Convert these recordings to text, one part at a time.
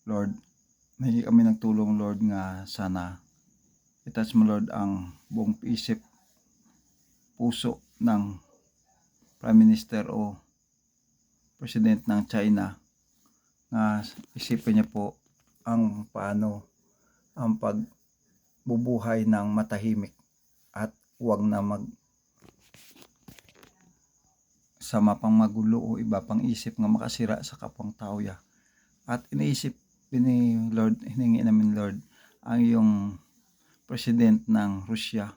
Lord, may kami nagtulong Lord nga sana itas mo Lord ang buong isip, puso ng Prime Minister o President ng China nga isipin niya po ang paano ang pagbubuhay ng matahimik at huwag na sama pang magulo o iba pang isip nga makasira sa kapwang tao ya. At iniisip ni Lord, hiningi namin Lord ang yung president ng Russia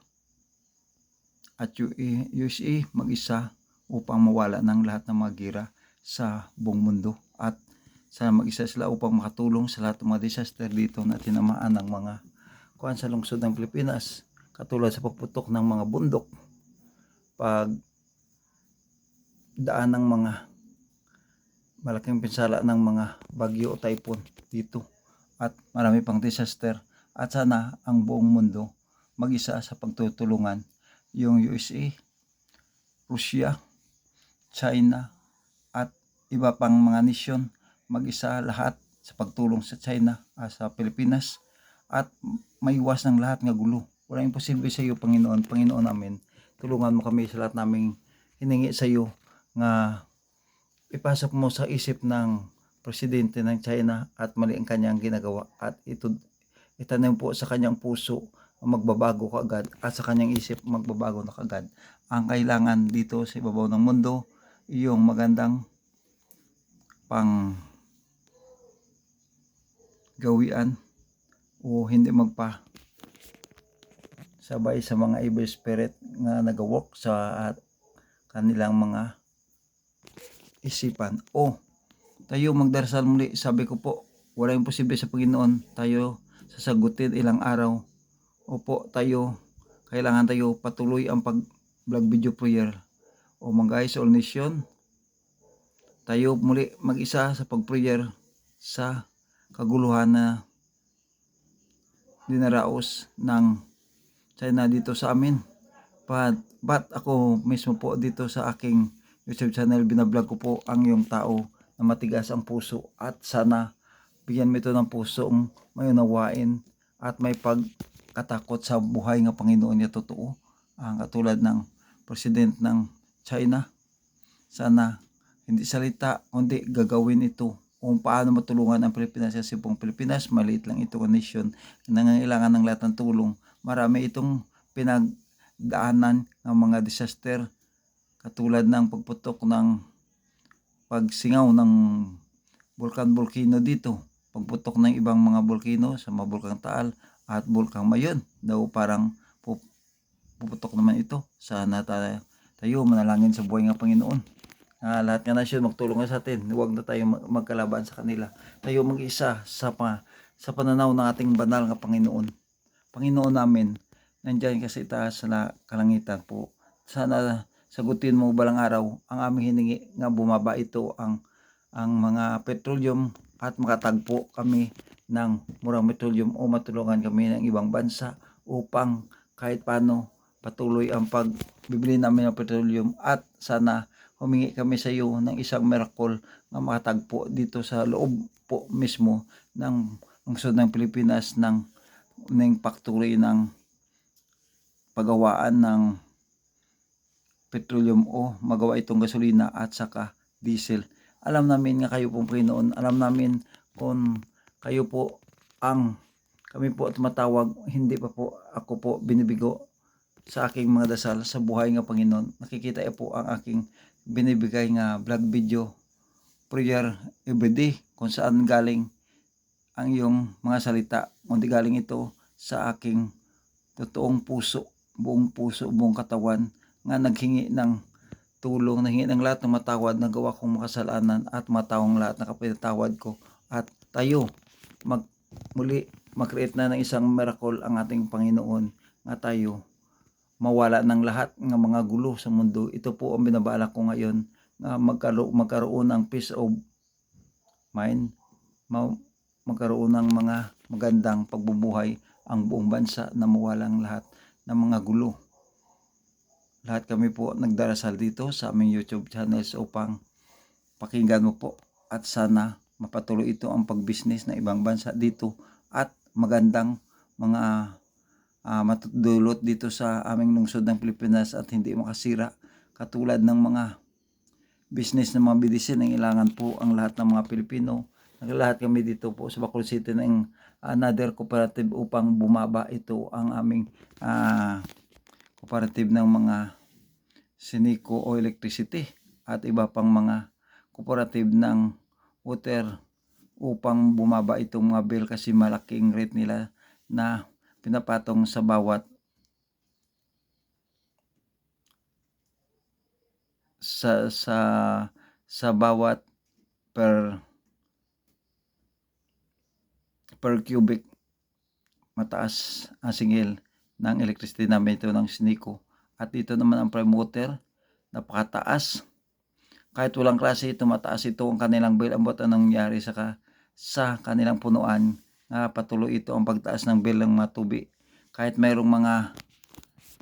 at USA mag-isa upang mawala ng lahat ng mga gira sa buong mundo at sana mag-isa sila upang makatulong sa lahat ng mga disaster dito na tinamaan ng mga kuan sa lungsod ng Pilipinas, katulad sa pagputok ng mga bundok, pag daan ng mga malaking pinsala ng mga bagyo o typhoon dito at marami pang disaster. At sana ang buong mundo mag-isa sa pagtutulungan, yung USA, Russia, China at iba pang mga nasyon mag-isa lahat sa pagtulong sa China, sa Pilipinas, at maiwas ng lahat nga gulo. Walang imposible sa iyo, Panginoon. Panginoon namin, tulungan mo kami sa lahat naming hiningi sa iyo nga ipasok mo sa isip ng presidente ng China at mali ang kanyang ginagawa at itanim po sa kanyang puso magbabago kaagad at sa kanyang isip magbabago na kaagad. Ang kailangan dito sa ibabaw ng mundo, yung magandang pang gawian o hindi magpa sabay sa mga evil spirit nga nag-work sa kanilang mga isipan. O tayo magdarasal muli, sabi ko po, wala imposible sa Panginoon. Tayo sasagutin ilang araw. Opo, kailangan tayo patuloy ang pag vlog video prayer. O mga guys, all nation, tayo muli mag-isa sa pag-prayer sa kaguluhan na dinaraos ng China dito sa amin. But ako mismo po dito sa aking YouTube channel, binablog ko po ang yung tao na matigas ang puso at sana bigyan mo ito ng pusong may unawain at may pagkatakot sa buhay nga Panginoon niya totoo. Ang katulad ng president ng China, sana hindi salita kundi gagawin ito kung paano matulungan ang Pilipinas sa buong Pilipinas. Maliit lang ito ang nation, nangangailangan ng lahat ng tulong. Marami itong pinagdaanan ng mga disaster katulad ng pagputok ng pagsingaw ng volcano dito, pagputok ng ibang mga volcano sa mga Bulkang Taal at Bulkang Mayon daw parang puputok naman ito. Sana tayo manalangin sa buhay ng Panginoon. Lahat ng nasyon magtulong sa atin. Huwag na tayo magkalaban sa kanila. Tayo mag-isa sa pananaw ng ating banal nga Panginoon. Panginoon namin, nandiyan kasi taas sa kalangitan po. Sana sagutin mo balang araw ang aming hiningi nga bumaba ito ang mga petroleum at makatagpo kami ng murang petroleum o matulungan kami ng ibang bansa upang kahit paano patuloy ang pagbibili namin ng petroleum at sana humingi kami sa iyo ng isang miracle na makatagpo dito sa loob po mismo ng lungsod ng Pilipinas ng factory ng paggawaan ng petroleum o magawa itong gasolina at saka diesel. Alam namin nga kayo pong Panginoon, alam namin kung kayo po kami po tumatawag, hindi pa po ako po binibigo sa aking mga dasal sa buhay nga Panginoon. Nakikita po ang aking binibigay nga vlog video prayer everyday kung saan galing ang iyong mga salita. Kundi galing ito sa aking totoong puso, buong katawan nga naghingi ng tulong, naghingi ng lahat ng matawad na gawa kong makasalanan at matawang lahat na kapinatawad ko. At tayo muli mag-create na ng isang miracle ang ating Panginoon nga tayo mawala ng lahat ng mga gulo sa mundo. Ito po ang binabalak ko ngayon na magkaroon ng peace of mind, magkaroon ng mga magandang pagbubuhay ang buong bansa na mawalang lahat ng mga gulo. Lahat kami po nagdarasal dito sa aming YouTube channels upang pakinggan mo po at sana mapatuloy ito ang pag-business ng ibang bansa dito at magandang mga matudulot dito sa aming lungsod ng Pilipinas at hindi makasira katulad ng mga business ng mga BDC na ilangan po ang lahat ng mga Pilipino. Lahat kami dito po sa Bacolod City ng another cooperative upang bumaba ito ang aming cooperative ng mga Sinico o electricity at iba pang mga cooperative ng water upang bumaba itong mga bill kasi malaking rate nila na pinapatong sa bawat sa bawat per cubic mataas ang singil ng electricity namin ito ng Sinico. At dito naman ang prime water, napakataas. Kahit walang klase ito, mataas ito ang kanilang bill. Ang buwan nangyari sa kanilang punuan na patuloy ito ang pagtaas ng bill ng mga tubig. Kahit mayroong mga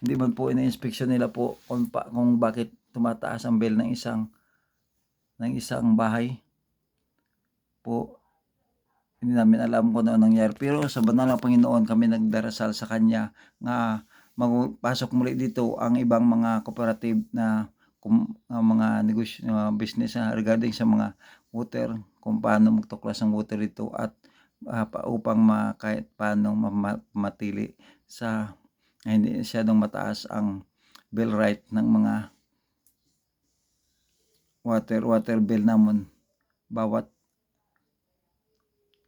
hindi man po ina-inspeksyon nila po kung bakit tumataas ang bill ng isang bahay po. Hindi namin alam kung ano nangyari. Pero sa banal na Panginoon kami nagdarasal sa Kanya na magpasok muli dito ang ibang mga cooperative na mga negosyo, business regarding sa mga water, kung paano magtuklas ng water dito at upang kahit paano matili sa hindi masyadong mataas ang bill rate ng mga water bill naman. Bawat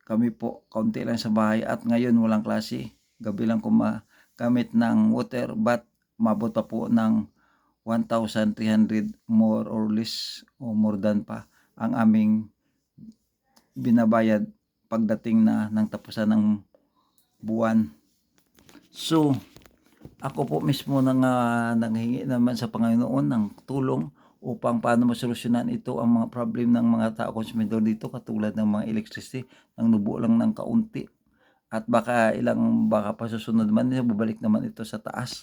kami po, kaunti lang sa bahay at ngayon walang klase. Gabi lang kumagamit ng water but mabot pa po ng 1,300 more or less o more than pa ang aming binabayad pagdating na ng tapusan ng buwan. So, ako po mismo nanghingi naman sa Panginoon ng tulong upang paano masolusyonan ito ang mga problem ng mga tao konsumidor dito katulad ng mga electricity ng nubo lang ng kaunti at baka pa susunod man babalik naman ito sa taas.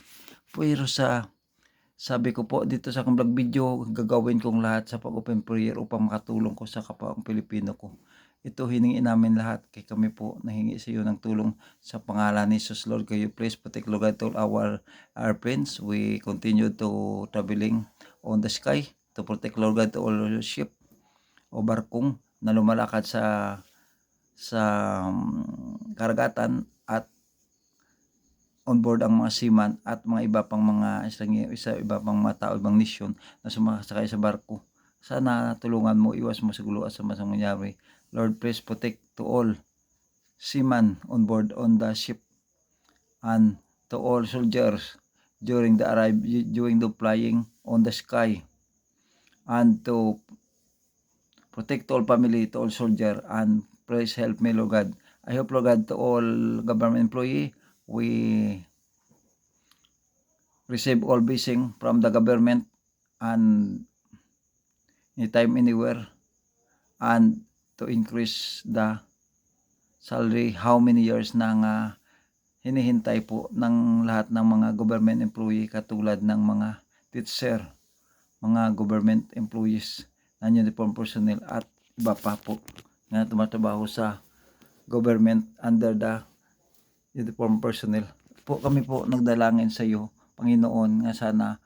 Pero sabi ko po dito sa akong vlog video, gagawin kong lahat sa pag-open prayer upang makatulong ko sa kapwa Pilipino ko. Ito hiningi namin lahat kay kami po nahingi sa iyo ng tulong sa pangalan ni Jesus. Lord, kayo please protect Lord God all our friends. We continue to traveling on the sky to protect Lord God all ship o barkong na lumalakad sa karagatan at on board ang mga seaman at mga iba pang mga iba pang mga tao, ibang nation na sumakay sa barko. Sana tulungan mo, iwas mo sa gulo at sa masang mangyari. Lord, please protect to all seamen on board on the ship and to all soldiers during the flying on the sky, and to protect all family, to all soldier, and please help me, Lord God. I hope, Lord God, to all government employee, we receive all blessing from the government and anytime, anywhere, and to increase the salary. How many years nang hinihintay po ng lahat ng mga government employee katulad ng mga teacher, mga government employees, non-uniform personnel at iba pa po na tumatrabaho sa government under the uniform personnel. Po kami po nagdalangin sa iyo, Panginoon, nga sana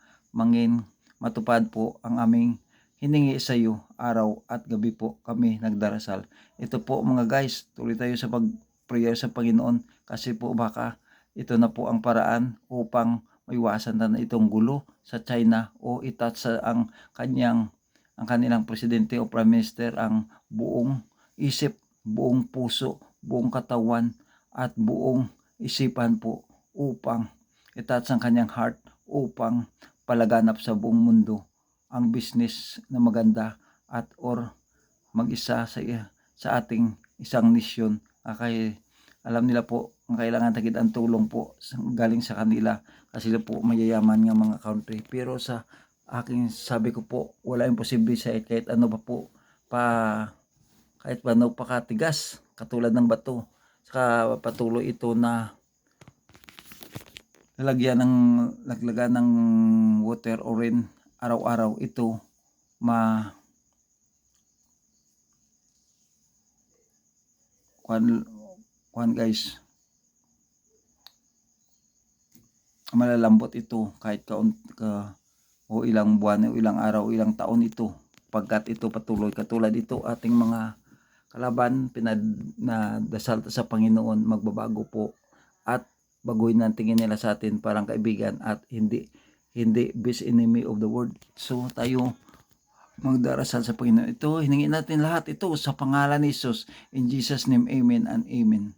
matupad po ang aming hiningi sa iyo araw at gabi po kami nagdarasal. Ito po mga guys, tuloy tayo sa pag-prayer sa Panginoon kasi po baka ito na po ang paraan upang maiwasan na itong gulo sa China o sa ang kanilang presidente o prime minister ang buong isip, buong puso, buong katawan at buong isipan po upang itats ang kanyang heart upang palaganap sa buong mundo ang business na maganda at or mag-isa sa ating isang nation. Kaya alam nila po ang kailangan tagid ang tulong po galing sa kanila kasi sila po mayayaman ng mga country. Pero sa aking sabi ko po, wala imposible sa kahit ano kahit paano pa katigas katulad ng bato. Saka patuloy ito na laglagan ng water o rain araw-araw ito kuan guys, malalambot ito kahit o ilang buwan o ilang araw o ilang taon ito, pagkat ito patuloy katulad ito ating mga kalaban pinadasal sa Panginoon, magbabago po at baguhin ang tingin nila sa atin parang kaibigan at hindi best enemy of the world. So tayo magdarasal sa Panginoon. Ito, hiningi natin lahat ito sa pangalan ni Jesus. In Jesus name, amen and amen.